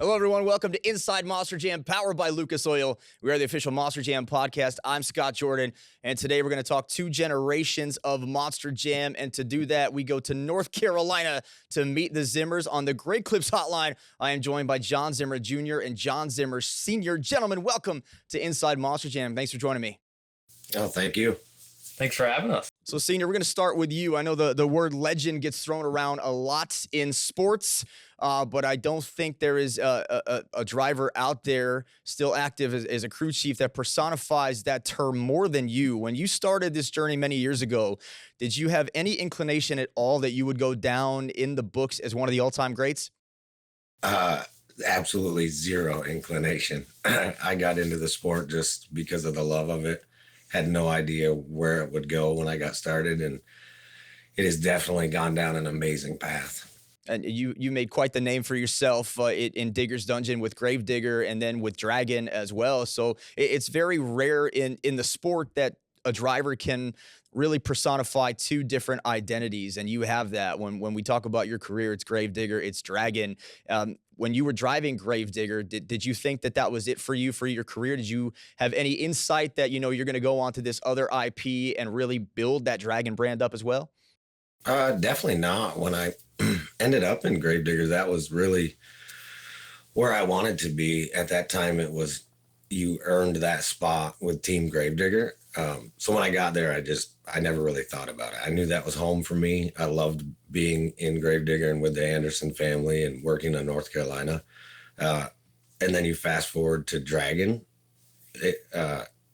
Hello, everyone. Welcome to Inside Monster Jam, powered by Lucas Oil. We are the official Monster Jam podcast. I'm Scott Jordan, and today we're going to talk two generations of Monster Jam. And to do that, we go to North Carolina to meet the Zimmers on the Great Clips Hotline. I am joined by Jon Zimmer Jr. and Jon Zimmer Sr. Gentlemen, welcome to Inside Monster Jam. Thanks for joining me. Oh, thank you. Thanks for having us. So, Senior, we're going to start with you. I know the word legend gets thrown around a lot in sports, but I don't think there is a driver out there still active as a crew chief that personifies that term more than you. When you started this journey many years ago, did you have any inclination at all that you would go down in the books as one of the all-time greats? Absolutely zero inclination. I got into the sport just because of the love of it. Had no idea where it would go when I got started, and it has definitely gone down an amazing path. And you made quite the name for yourself in Digger's Dungeon with Gravedigger and then with Dragon as well. So it's very rare in the sport that a driver can really personify two different identities, and you have that. When we talk about your career, it's Gravedigger, it's Dragon. When you were driving Gravedigger, did you think that was it for you for your career? Did you have any insight that, you're going to go on to this other IP and really build that Dragon brand up as well? Definitely not. When I ended up in Gravedigger, that was really where I wanted to be. At that time, it was you earned that spot with Team Gravedigger. So when I got there, I never really thought about it. I knew that was home for me. I loved being in Gravedigger and with the Anderson family and working in North Carolina. And then you fast forward to Dragon.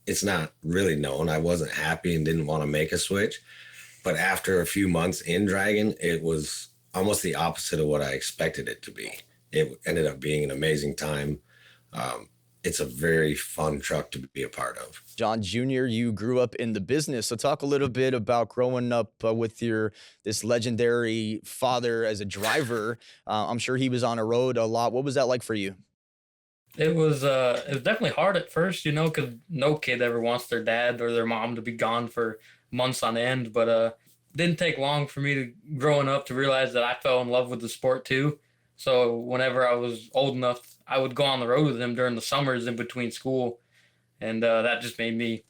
It's not really known. I wasn't happy and didn't want to make a switch. But after a few months in Dragon, it was almost the opposite of what I expected it to be. It ended up being an amazing time. It's a very fun truck to be a part of. Jon Jr., you grew up in the business. So talk a little bit about growing up with this legendary father as a driver. I'm sure he was on a road a lot. What was that like for you? It was definitely hard at first, because no kid ever wants their dad or their mom to be gone for months on end. But didn't take long for me to growing up to realize that I fell in love with the sport too. So whenever I was old enough, I would go on the road with him during the summers in between school. And that just made me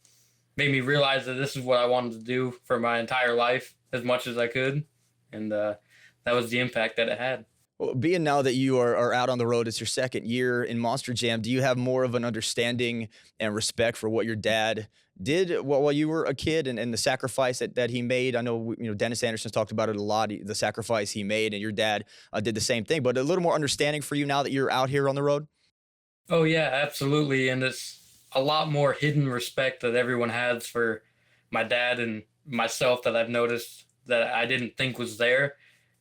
realize that this is what I wanted to do for my entire life as much as I could. And that was the impact that it had. Well, being now that you are out on the road, it's your second year in Monster Jam, do you have more of an understanding and respect for what your dad did while you were a kid and the sacrifice that he made? I know, Dennis Anderson's talked about it a lot, the sacrifice he made, and your dad did the same thing, but a little more understanding for you now that you're out here on the road? Oh, yeah, absolutely. And it's a lot more hidden respect that everyone has for my dad and myself that I've noticed that I didn't think was there,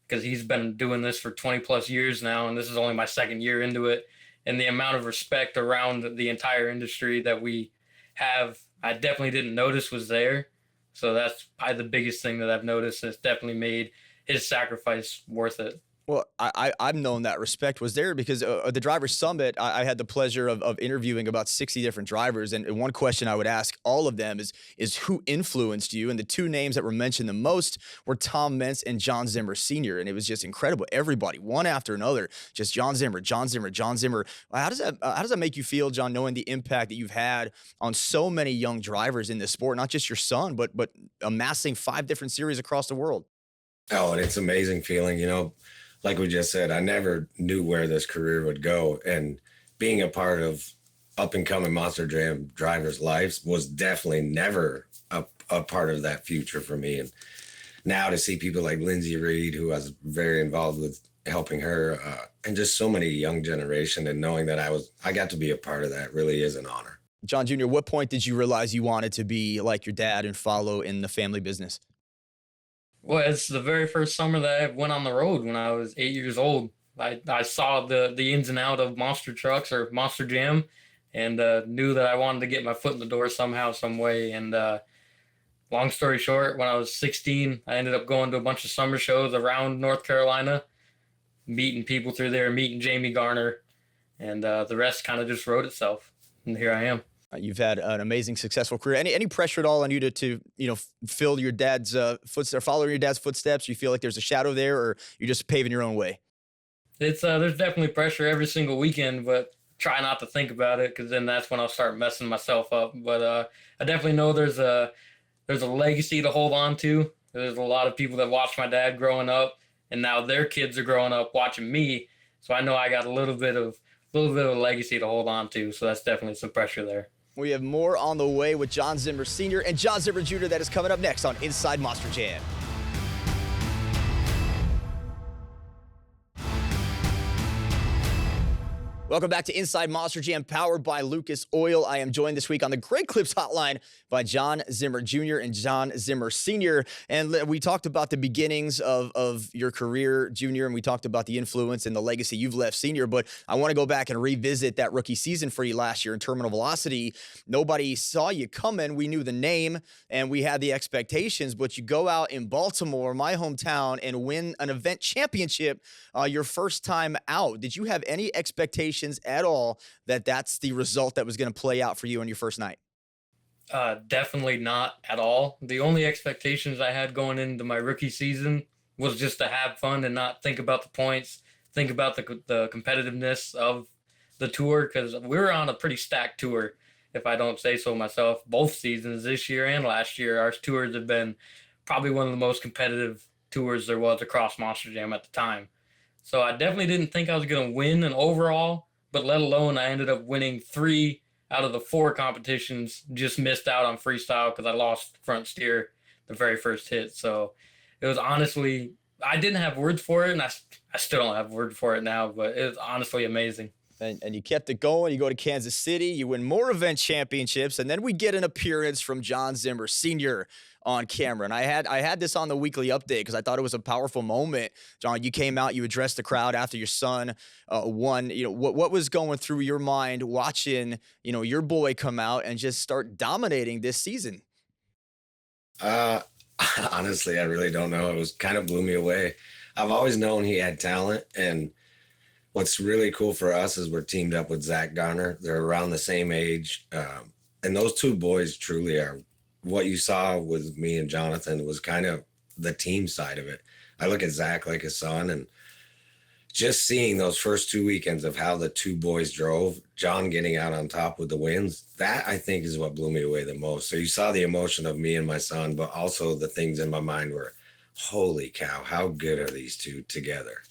because he's been doing this for 20 plus years now, and this is only my second year into it. And the amount of respect around the entire industry that we have, I definitely didn't notice was there. So that's probably the biggest thing that I've noticed. It's definitely made his sacrifice worth it. Well, I've known that respect was there because at the Driver's Summit, I had the pleasure of interviewing about 60 different drivers. And one question I would ask all of them is who influenced you? And the two names that were mentioned the most were Tom Meents and Jon Zimmer Sr. And it was just incredible. Everybody, one after another, just Jon Zimmer, Jon Zimmer, Jon Zimmer. How does that make you feel, Jon, knowing the impact that you've had on so many young drivers in this sport, not just your son, but amassing 5 different series across the world? Oh, and it's an amazing feeling, Like we just said, I never knew where this career would go. And being a part of up-and-coming Monster Jam drivers' lives was definitely never a part of that future for me. And now to see people like Lindsay Reed, who I was very involved with helping her, and just so many young generation, and knowing that I got to be a part of that really is an honor. Jon Jr., what point did you realize you wanted to be like your dad and follow in the family business? Well, it's the very first summer that I went on the road when I was 8 years old. I saw the ins and out of monster trucks or Monster Jam, and knew that I wanted to get my foot in the door somehow, some way. And long story short, when I was 16, I ended up going to a bunch of summer shows around North Carolina, meeting people through there, meeting Jamie Garner, and the rest kind of just wrote itself. And here I am. You've had an amazing, successful career. Any pressure at all on you to fill your dad's footsteps, follow your dad's footsteps? You feel like there's a shadow there, or you're just paving your own way? It's there's definitely pressure every single weekend, but try not to think about it because then that's when I'll start messing myself up. But I definitely know there's a legacy to hold on to. There's a lot of people that watched my dad growing up, and now their kids are growing up watching me. So I know I got a little bit of a legacy to hold on to. So that's definitely some pressure there. We have more on the way with Jon Zimmer Sr. and Jon Zimmer Jr. That is coming up next on Inside Monster Jam. Welcome back to Inside Monster Jam, powered by Lucas Oil. I am joined this week on the Great Clips Hotline by Jon Zimmer Jr. and Jon Zimmer Sr. And we talked about the beginnings of your career, Junior, and we talked about the influence and the legacy you've left, Senior. But I want to go back and revisit that rookie season for you last year in Terminal Velocity. Nobody saw you coming. We knew the name and we had the expectations, but you go out in Baltimore, my hometown, and win an event championship your first time out. Did you have any expectations at all that that's the result that was going to play out for you on your first night? Definitely not at all. The only expectations I had going into my rookie season was just to have fun and not think about the points, think about the competitiveness of the tour because we were on a pretty stacked tour, if I don't say so myself. Both seasons, this year and last year, our tours have been probably one of the most competitive tours there was across Monster Jam at the time. So I definitely didn't think I was going to win an overall, but let alone I ended up winning 3 out of the 4 competitions. Just missed out on freestyle because I lost front steer the very first hit. So it was honestly, I didn't have words for it, and I still don't have words for it now, but it was honestly amazing. And you kept it going. You go to Kansas City, you win more event championships, and then we get an appearance from Jon Zimmer Sr. on camera. And I had this on the weekly update because I thought it was a powerful moment. Jon, you came out, you addressed the crowd after your son won. You know, what was going through your mind watching, your boy come out and just start dominating this season? Honestly, I really don't know. It was kind of blew me away. I've always known he had talent, and what's really cool for us is we're teamed up with Zach Garner. They're around the same age. And those two boys truly are what you saw with me and Jonathan was kind of the team side of it. I look at Zach like a son, and just seeing those first 2 weekends of how the two boys drove, Jon getting out on top with the wins, that I think is what blew me away the most. So you saw the emotion of me and my son, but also the things in my mind were, holy cow, how good are these two together?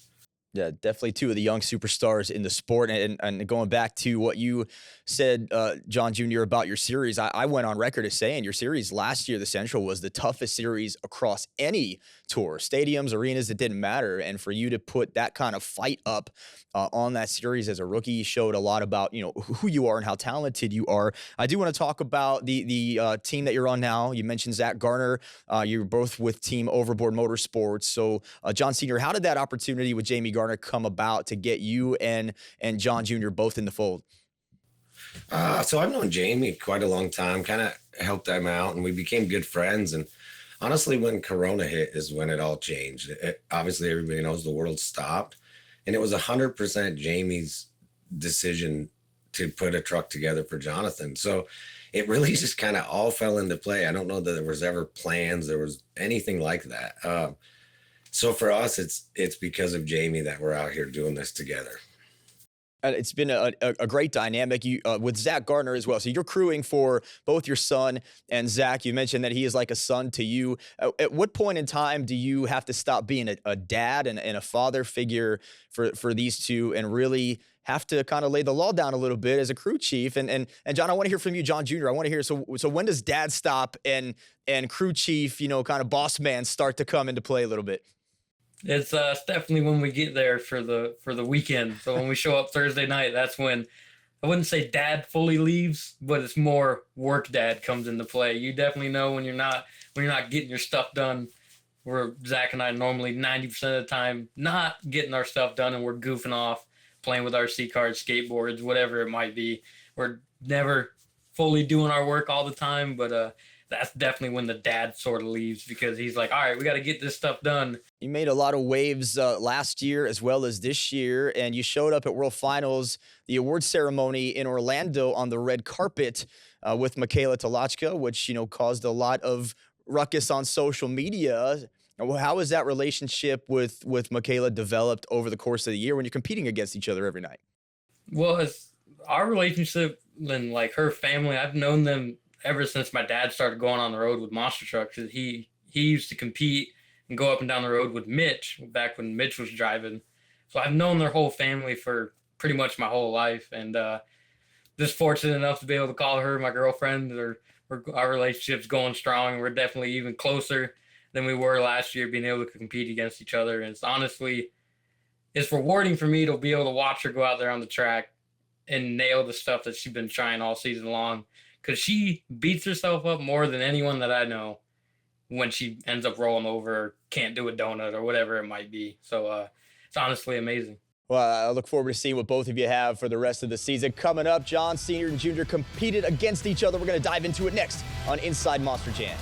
Yeah, definitely two of the young superstars in the sport. And going back to what you said, Jon Jr., about your series, I went on record as saying your series last year, the Central, was the toughest series across any tour. Stadiums, arenas, it didn't matter. And for you to put that kind of fight up on that series as a rookie showed a lot about, who you are and how talented you are. I do want to talk about the team that you're on now. You mentioned Zach Garner. You're both with Team Overboard Motorsports. So, Jon Sr., how did that opportunity with Jamie Garner come about to get you and Jon Jr. both in the fold? So I've known Jamie quite a long time, kind of helped him out, and we became good friends. And honestly, when Corona hit is when it all changed. Obviously, everybody knows the world stopped, and it was 100% Jamie's decision to put a truck together for Jonathan. So it really just kind of all fell into play. I don't know that there was ever plans, there was anything like that. So for us, it's because of Jamie that we're out here doing this together. And it's been a great dynamic with Zach Gardner as well. So you're crewing for both your son and Zach. You mentioned that he is like a son to you. At what point in time do you have to stop being a dad and a father figure for these two and really have to kind of lay the law down a little bit as a crew chief? And Jon, I want to hear from you, Jon Jr. I want to hear, so when does dad stop and crew chief, kind of boss man start to come into play a little bit? It's definitely when we get there for the weekend. So when we show up Thursday night, that's when I wouldn't say dad fully leaves, but it's more work dad comes into play. You definitely know when you're not getting your stuff done. Where Zach and I normally 90% of the time not getting our stuff done, and we're goofing off, playing with our C-cards, skateboards, whatever it might be. We're never fully doing our work all the time, but that's definitely when the dad sort of leaves because he's like, all right, we got to get this stuff done. You made a lot of waves last year as well as this year, and you showed up at World Finals, the awards ceremony in Orlando on the red carpet with Michaela Tolochka, which, caused a lot of ruckus on social media. Well, how has that relationship with Michaela developed over the course of the year when you're competing against each other every night? Well, as our relationship and like her family, I've known them ever since my dad started going on the road with monster trucks. He used to compete and go up and down the road with Mitch back when Mitch was driving. So I've known their whole family for pretty much my whole life, and just fortunate enough to be able to call her my girlfriend. Our relationship's going strong. We're definitely even closer than we were last year, being able to compete against each other. And it's rewarding for me to be able to watch her go out there on the track and nail the stuff that she's been trying all season long. Because she beats herself up more than anyone that I know when she ends up rolling over or can't do a donut or whatever it might be. So it's honestly amazing. Well, I look forward to seeing what both of you have for the rest of the season. Coming up, Jon Sr. and Jr. competed against each other. We're going to dive into it next on Inside Monster Jam.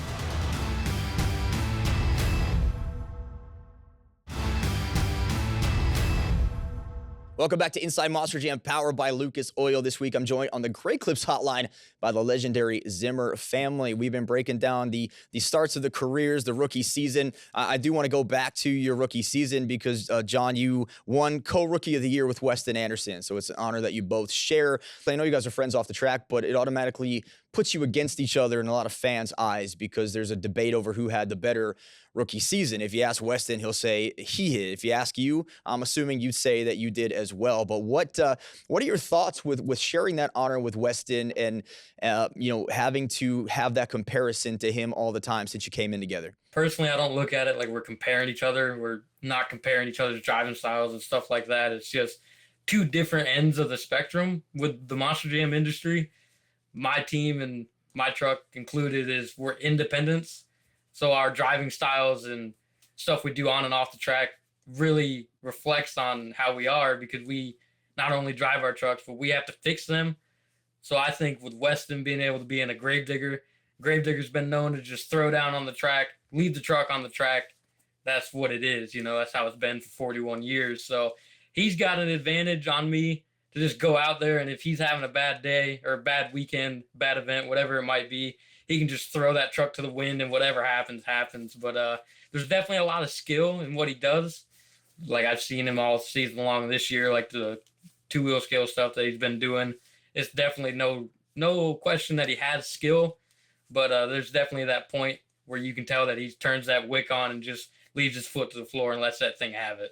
Welcome back to Inside Monster Jam, powered by Lucas Oil. This week, I'm joined on the Great Clips hotline by the legendary Zimmer family. We've been breaking down the starts of the careers, the rookie season. I do want to go back to your rookie season because, Jon, you won co-rookie of the year with Weston Anderson. So it's an honor that you both share. I know you guys are friends off the track, but it automatically puts you against each other in a lot of fans' eyes because there's a debate over who had the better rookie season. If you ask Weston, he'll say he did. If you ask you, I'm assuming you'd say that you did as well. But what are your thoughts with sharing that honor with Weston and having to have that comparison to him all the time since you came in together? Personally, I don't look at it like we're comparing each other. We're not comparing each other's driving styles and stuff like that. It's just two different ends of the spectrum with the Monster Jam industry. My team and my truck included we're independents. So our driving styles and stuff we do on and off the track really reflects on how we are because we not only drive our trucks, but we have to fix them. So I think with Weston being able to be in a Gravedigger's been known to just throw down on the track, leave the truck on the track. That's what it is. That's how it's been for 41 years. So he's got an advantage on me to just go out there, and if he's having a bad day or a bad weekend, bad event, whatever it might be, he can just throw that truck to the wind and whatever happens, happens. But there's definitely a lot of skill in what he does. Like I've seen him all season long this year, like the two-wheel scale stuff that he's been doing. It's definitely no question that he has skill, but there's definitely that point where you can tell that he turns that wick on and just leaves his foot to the floor and lets that thing have it.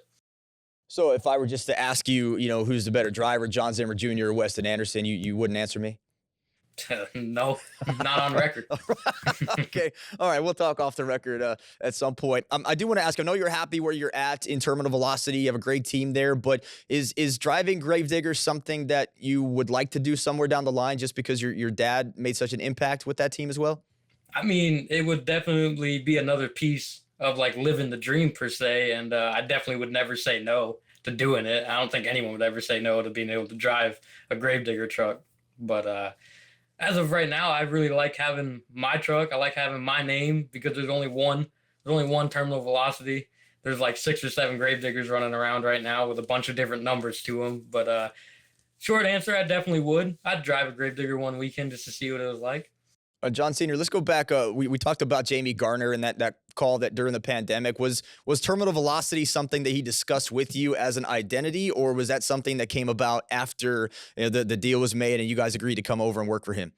So if I were just to ask you, who's the better driver, Jon Zimmer Jr. or Weston Anderson, you wouldn't answer me? No, not on record. Okay. All right. We'll talk off the record at some point. I do want to ask, I know you're happy where you're at in terminal velocity. You have a great team there, but is driving Gravedigger something that you would like to do somewhere down the line just because your dad made such an impact with that team as well? I mean, it would definitely be another piece of like living the dream per se. And I definitely would never say no to doing it. I don't think anyone would ever say no to being able to drive a Gravedigger truck. But as of right now, I really like having my truck. I like having my name because there's only one terminal velocity. There's like 6 or 7 Gravediggers running around right now with a bunch of different numbers to them. But short answer, I definitely would. I'd drive a Gravedigger one weekend just to see what it was like. Jon Sr., let's go back. We talked about Jamie Garner and that call that during the pandemic. Was terminal velocity something that he discussed with you as an identity, or was that something that came about after the deal was made and you guys agreed to come over and work for him?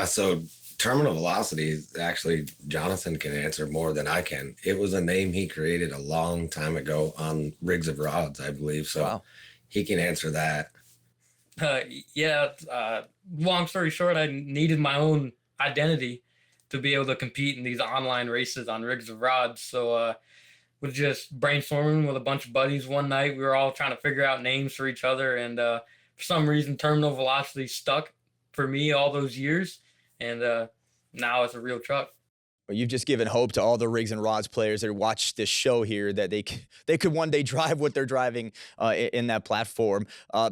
So terminal velocity, actually, Jonathan can answer more than I can. It was a name he created a long time ago on Rigs of Rods, I believe. So wow. He can answer that. Long story short, I needed my own identity to be able to compete in these online races on Rigs of Rods. So was just brainstorming with a bunch of buddies one night. We were all trying to figure out names for each other, and for some reason terminal velocity stuck for me all those years, and now it's a real truck. Well, you've just given hope to all the Rigs and Rods players that watch this show here that they could one day drive what they're driving in that platform.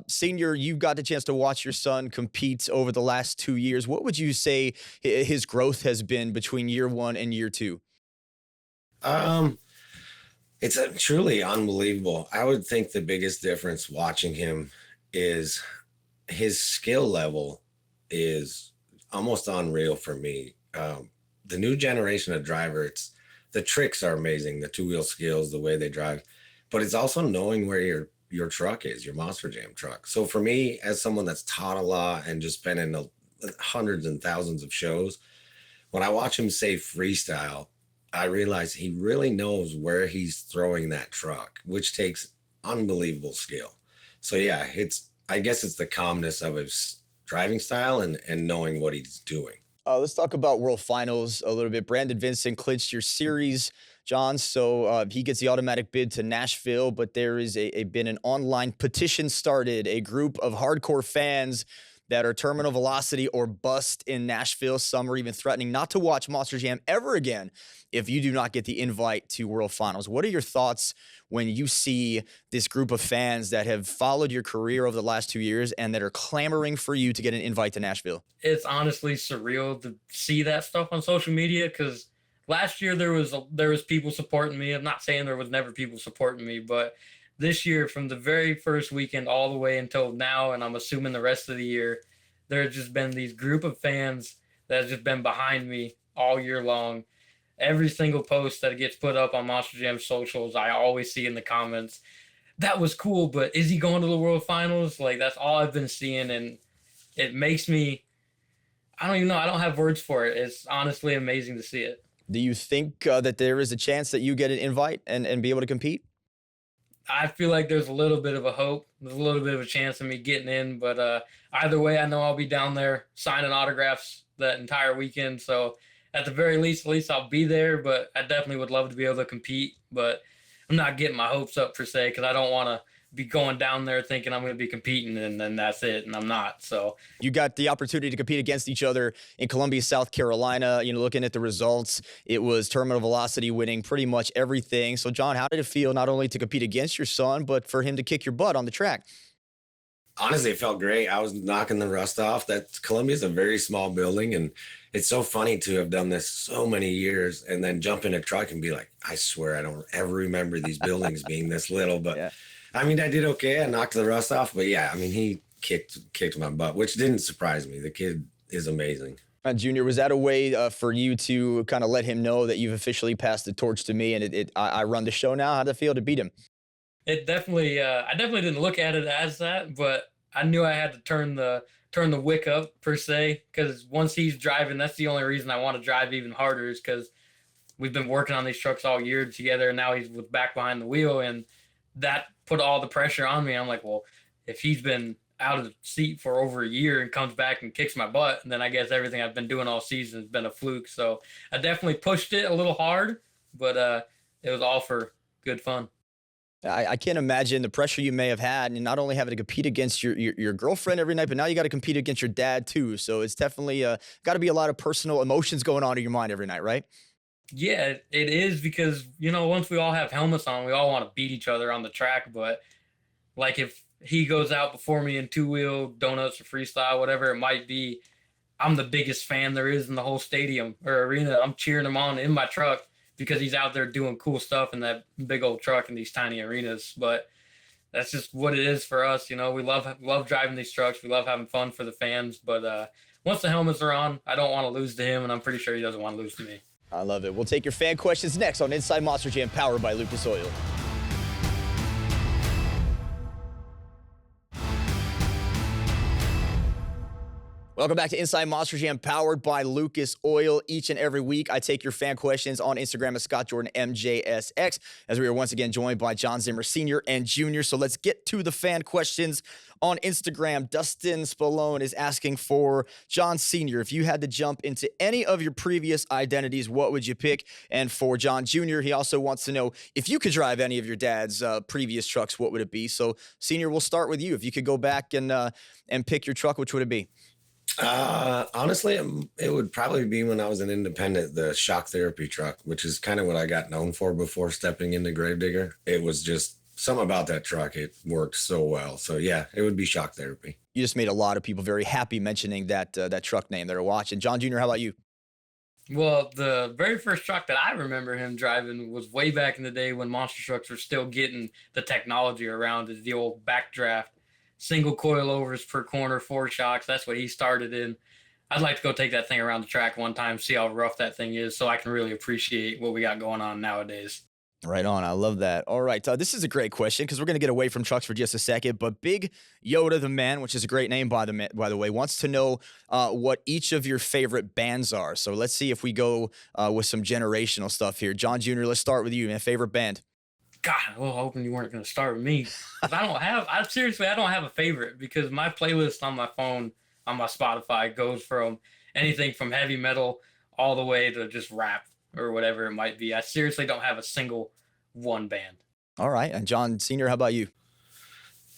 Senior, you got the chance to watch your son compete over the last 2 years. What would you say his growth has been between year 1 and year 2? It's truly unbelievable. I would think the biggest difference watching him is his skill level is almost unreal for me. The new generation of drivers, the tricks are amazing, the two-wheel skills, the way they drive, but it's also knowing where your truck is, your Monster Jam truck. So for me, as someone that's taught a lot and just been in hundreds and thousands of shows, when I watch him say freestyle, I realize he really knows where he's throwing that truck, which takes unbelievable skill. So yeah, I guess it's the calmness of his driving style and knowing what he's doing. Let's talk about World Finals a little bit. Brandon Vincent clinched your series, John. So he gets the automatic bid to Nashville, but there is been an online petition started. A group of hardcore fans that are terminal velocity or bust in Nashville. Some are even threatening not to watch Monster Jam ever again if you do not get the invite to World Finals. What are your thoughts when you see this group of fans that have followed your career over the last 2 years and that are clamoring for you to get an invite to Nashville? It's honestly surreal to see that stuff on social media, because last year there was people supporting me. I'm not saying there was never people supporting me, but this year, from the very first weekend all the way until now, and I'm assuming the rest of the year, there's just been these group of fans that have just been behind me all year long. Every single post that gets put up on Monster Jam socials, I always see in the comments, that was cool, but is he going to the World Finals? Like, that's all I've been seeing, and it makes me, I don't even know, I don't have words for it. It's honestly amazing to see it. Do you think that there is a chance that you get an invite and be able to compete? I feel like there's a little bit of a hope. There's a little bit of a chance of me getting in, but either way, I know I'll be down there signing autographs that entire weekend. So at the very least, I'll be there, but I definitely would love to be able to compete, but I'm not getting my hopes up per se, because I don't want to be going down there thinking I'm going to be competing and then that's it, and I'm not. So you got the opportunity to compete against each other in Columbia, South Carolina. You know, looking at the results, it was terminal velocity winning pretty much everything. So John, how did it feel not only to compete against your son, but for him to kick your butt on the track? Honestly, it felt great. I was knocking the rust off. That Columbia's a very small building, and it's so funny to have done this so many years and then jump in a truck and be like, I swear I don't ever remember these buildings being this little, but yeah. I mean, I did okay. I knocked the rust off, but yeah, I mean, he kicked my butt, which didn't surprise me. The kid is amazing. Junior, was that a way for you to kind of let him know that you've officially passed the torch to me and I run the show now? How'd it feel to beat him? It definitely, I definitely didn't look at it as that, but I knew I had to turn the wick up per se, because once he's driving, that's the only reason I want to drive even harder, is because we've been working on these trucks all year together, and now he's back behind the wheel, and that put all the pressure on me. I'm like, well, if he's been out of the seat for over a year and comes back and kicks my butt, then I guess everything I've been doing all season has been a fluke. So I definitely pushed it a little hard, but it was all for good fun. I can't imagine the pressure you may have had, and not only having to compete against your girlfriend every night, but now you got to compete against your dad too. So it's definitely got to be a lot of personal emotions going on in your mind every night, right? Yeah, it is, because, you know, once we all have helmets on, we all want to beat each other on the track. But like, if he goes out before me in two-wheel, donuts, or freestyle, whatever it might be, I'm the biggest fan there is in the whole stadium or arena. I'm cheering him on in my truck because he's out there doing cool stuff in that big old truck in these tiny arenas. But that's just what it is for us. You know, we love driving these trucks. We love having fun for the fans. But once the helmets are on, I don't want to lose to him, and I'm pretty sure he doesn't want to lose to me. I love it. We'll take your fan questions next on Inside Monster Jam, powered by Lucas Oil. Welcome back to Inside Monster Jam, powered by Lucas Oil. Each and every week, I take your fan questions on Instagram at ScottJordanMJSX, as we are once again joined by Jon Zimmer Sr. and Jr. So let's get to the fan questions on Instagram. Dustin Spallone is asking for Jon Sr. If you had to jump into any of your previous identities, what would you pick? And for Jon Jr., he also wants to know if you could drive any of your dad's previous trucks, what would it be? So, Senior, we'll start with you. If you could go back and pick your truck, which would it be? Honestly, it would probably be when I was an independent, the shock therapy truck, which is kind of what I got known for before stepping into Gravedigger. It was just something about that truck. It worked so well. So yeah, it would be shock therapy. You just made a lot of people very happy mentioning that truck name that are watching. Jon Jr., how about you? Well, the very first truck that I remember him driving was way back in the day when monster trucks were still getting the technology around, is the old backdraft. Single coilovers per corner, 4 shocks. That's what he started in. I'd like to go take that thing around the track one time, see how rough that thing is, so I can really appreciate what we got going on nowadays. Right on. I love that. All right. This is a great question because we're going to get away from trucks for just a second. But Big Yoda the Man, which is a great name by the way, wants to know what each of your favorite bands are. So let's see if we go with some generational stuff here. Jon Jr., let's start with you, man. Favorite band? God, I was hoping you weren't going to start with me. 'Cause I don't have, I don't have a favorite because my playlist on my phone, on my Spotify, goes from anything from heavy metal all the way to just rap or whatever it might be. I seriously don't have a single one band. All right. And Jon Sr., how about you?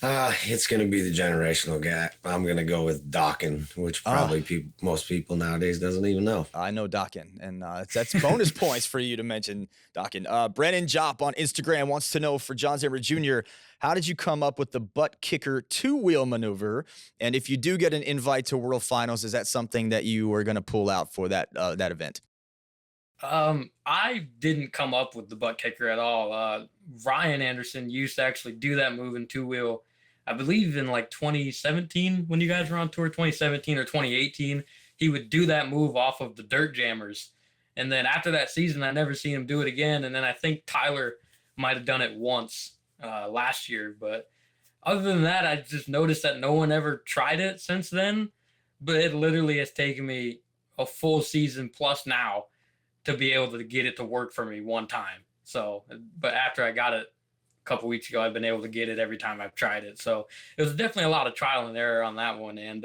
It's going to be the generational gap. I'm going to go with Dokken, which probably most people nowadays doesn't even know. I know Dokken, and that's bonus points for you to mention Dokken. Brennan Jopp on Instagram wants to know for Jon Zimmer Jr., how did you come up with the butt kicker two-wheel maneuver? And if you do get an invite to World Finals, is that something that you are going to pull out for that event? I didn't come up with the butt kicker at all. Ryan Anderson used to actually do that move in two-wheel, I believe in like 2017 when you guys were on tour, 2017 or 2018. He would do that move off of the Dirt Jammers. And then after that season, I never seen him do it again. And then I think Tyler might have done it once last year. But other than that, I just noticed that no one ever tried it since then. But it literally has taken me a full season plus now to be able to get it to work for me one time. So, but after I got it a couple weeks ago, I've been able to get it every time I've tried it. So it was definitely a lot of trial and error on that one. And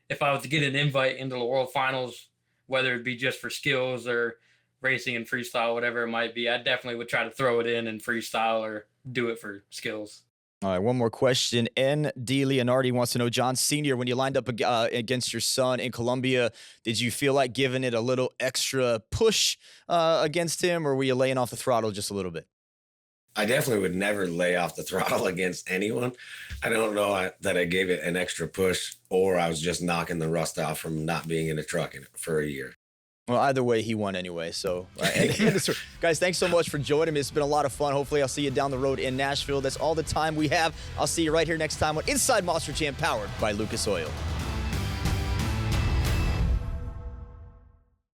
if I was to get an invite into the World Finals, whether it be just for skills or racing and freestyle, whatever it might be, I definitely would try to throw it in freestyle or do it for skills. All right, one more question. N. D. Leonardi wants to know, Jon Sr., when you lined up against your son in Colombia, did you feel like giving it a little extra push against him, or were you laying off the throttle just a little bit? I definitely would never lay off the throttle against anyone. I don't know that I gave it an extra push or I was just knocking the rust off from not being in a truck for a year. Well, either way, he won anyway. So, guys, thanks so much for joining me. It's been a lot of fun. Hopefully, I'll see you down the road in Nashville. That's all the time we have. I'll see you right here next time on Inside Monster Jam, powered by Lucas Oil.